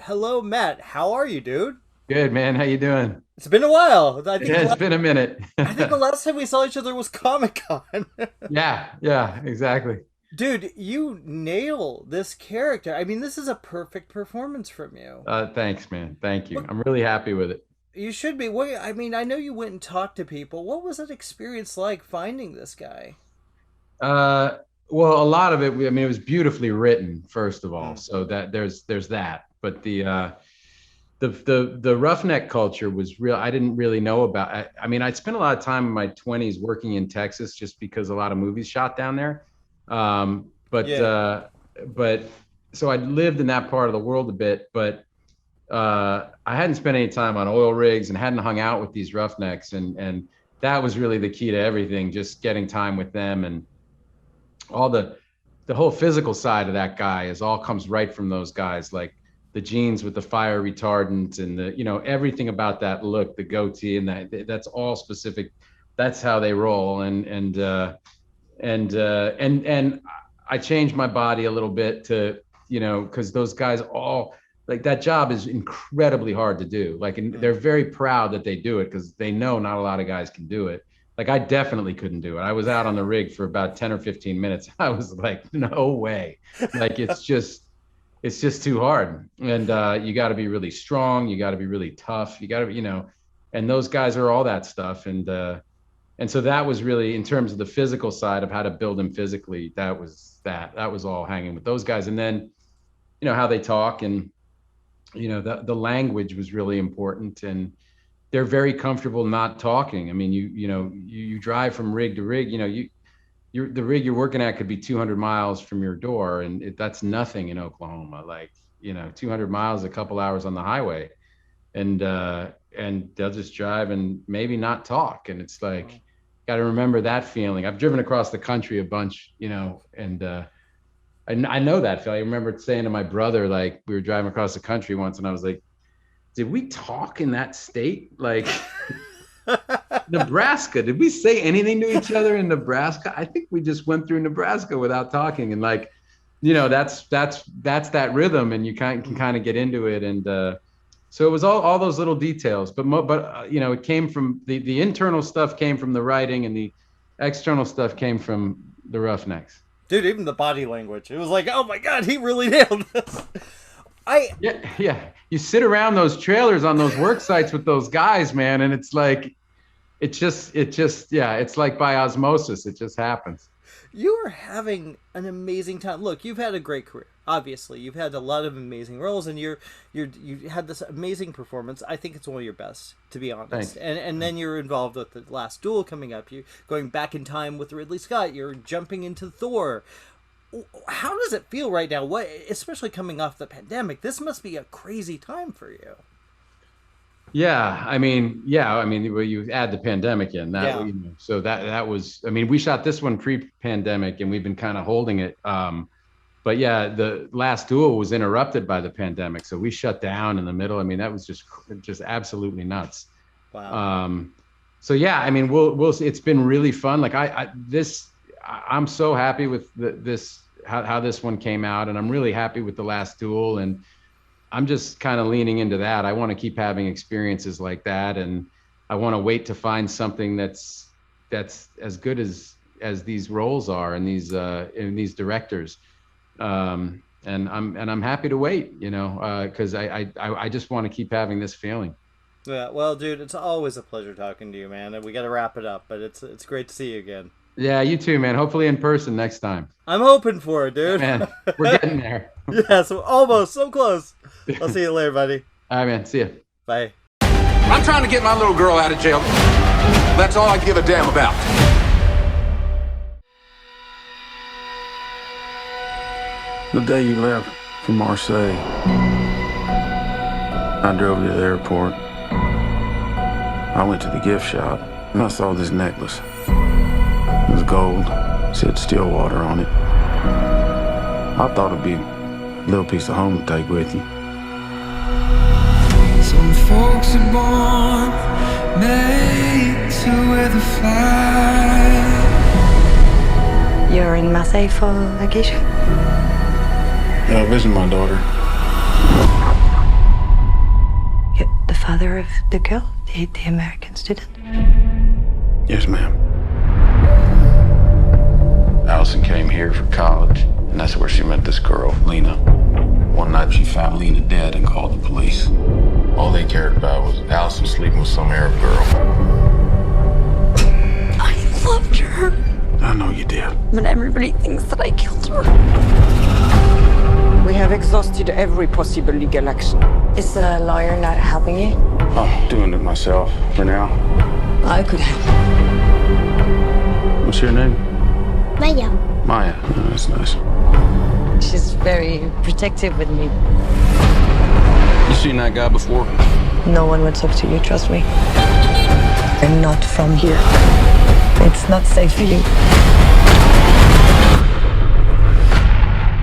Hello, Matt. How are you, dude? Good, man. How you doing? It's been a while. Yeah, it's been a minute. I think the last time we saw each other was Comic Con. Yeah, exactly. Dude, you nail this character. I mean, this is a perfect performance from you. Thanks, man. Thank you. What I'm really happy with it. you should be. Wait, I mean, I know you went and talked to people. What was that experience like finding this guy? Uh, well, a lot of it, I mean, it was beautifully written, first of all. Mm. So that there's that. But the roughneck culture was real. I didn't really know about. I mean, I'd spent a lot of time in my 20s working in Texas just because a lot of movies shot down there. Um, but Yeah. uh, but so I'd lived in that part of the world a bit, but I hadn't spent any time on oil rigs and hadn't hung out with these roughnecks, and that was really the key to everything. Just getting time with them and all the whole physical side of that guy is all comes right from those guys, like the jeans with the fire retardant and the everything about that look, the goatee, and that's all specific. That's how they roll, and I changed my body a little bit to because those guys all like that job is incredibly hard to do. Like, and Mm. they're very proud that they do it because they know not a lot of guys can do it. Like, I definitely couldn't do it. I was out on the rig for about 10 or 15 minutes. I was like, no way. Like, it's just too hard. And you got to be really strong. You got to be really tough. You got to, and those guys are all that stuff. And so that was really, in terms of the physical side of how to build them physically, that was all hanging with those guys. And then, how they talk, and, the language was really important. And they're very comfortable not talking. I mean, you drive from rig to rig, the rig you're working at could be 200 miles from your door, and that's nothing in Oklahoma. Like, 200 miles, a couple hours on the highway, and they'll just drive and maybe not talk. And it's like, got to remember that feeling. I've driven across the country a bunch, and I know that feeling. I remember saying to my brother, like, we were driving across the country once, and I was like, did we talk in that state? Like, Nebraska, did we say anything to each other in Nebraska? I think we just went through Nebraska without talking. And, like, that's that rhythm, and you can kind of get into it. And so it was all those little details, but it came from the internal stuff came from the writing, and the external stuff came from the roughnecks. Dude, even the body language. It was like, oh my god, he really nailed this. I Yeah. You sit around those trailers on those work sites with those guys, man, and it's like, yeah, it's like by osmosis. It just happens. You are having an amazing time. Look, you've had a great career. Obviously, you've had a lot of amazing roles, and you had this amazing performance. I think it's one of your best, to be honest. Thanks. And then you're involved with the Last Duel coming up. You going back in time with Ridley Scott. You're jumping into Thor. How does it feel right now? What, especially coming off the pandemic, this must be a crazy time for you. Well, you add the pandemic in that, Yeah. so that was, I mean, we shot this one pre-pandemic, and we've been kind of holding it. But yeah, the Last Duel was interrupted by the pandemic, so we shut down in the middle. I mean, that was just absolutely nuts. Wow. So yeah, I mean, we'll see. It's been really fun. Like, I'm so happy with this how this one came out, and I'm really happy with the Last Duel, and I'm just kind of leaning into that. I want to keep having experiences like that, and I want to wait to find something that's as good as these roles are, and these directors. And I'm happy to wait, because I just want to keep having this feeling. Yeah. Well, dude, it's always a pleasure talking to you, man. And we got to wrap it up, but it's great to see you again. Yeah, you too, man. Hopefully in person next time. I'm hoping for it, dude. Man, we're getting there. Yeah, so almost, so close. I'll see you later, buddy. All right, man. See ya. Bye. I'm trying to get my little girl out of jail. That's all I give a damn about. The day you left for Marseille, I drove to the airport. I went to the gift shop, and I saw this necklace. It was gold, said STILLWATER on it. I thought it'd be a little piece of home to take with you. Some folks are born made to wear the flag. You're in Marseille for vacation? Yeah, I visit my daughter. father of the girl, the American student? Yes, ma'am. Allison came here for college, and that's where she met this girl, Lena. One night she found Lena dead and called the police. All they cared about was Allison sleeping with some Arab girl. I loved her, I know you did. but everybody thinks that I killed her. We have exhausted every possible legal action. Is the lawyer not helping you? I'm doing it myself for now. I could help. What's your name? Maya. Maya. Oh, that's nice. She's very protective with me. You seen that guy before? No one would talk to you, trust me. I'm not from here. It's not safe for you.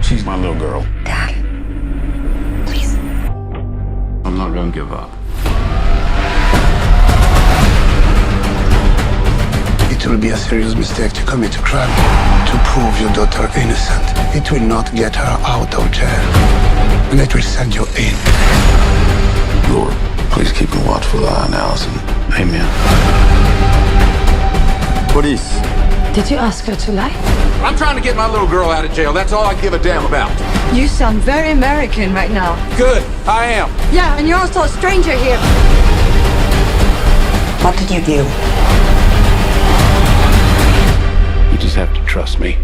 She's my little girl. Dad, please. I'm not gonna give up. It will be a serious mistake to commit a crime to prove your daughter innocent. It will not get her out of jail, and it will send you in. Lord, please keep a watchful eye on Allison. Amen. Police. Did you ask her to lie? I'm trying to get my little girl out of jail. That's all I give a damn about. You sound very American right now. Good. I am. Yeah, and you're also a stranger here. What did you do? You just have to trust me.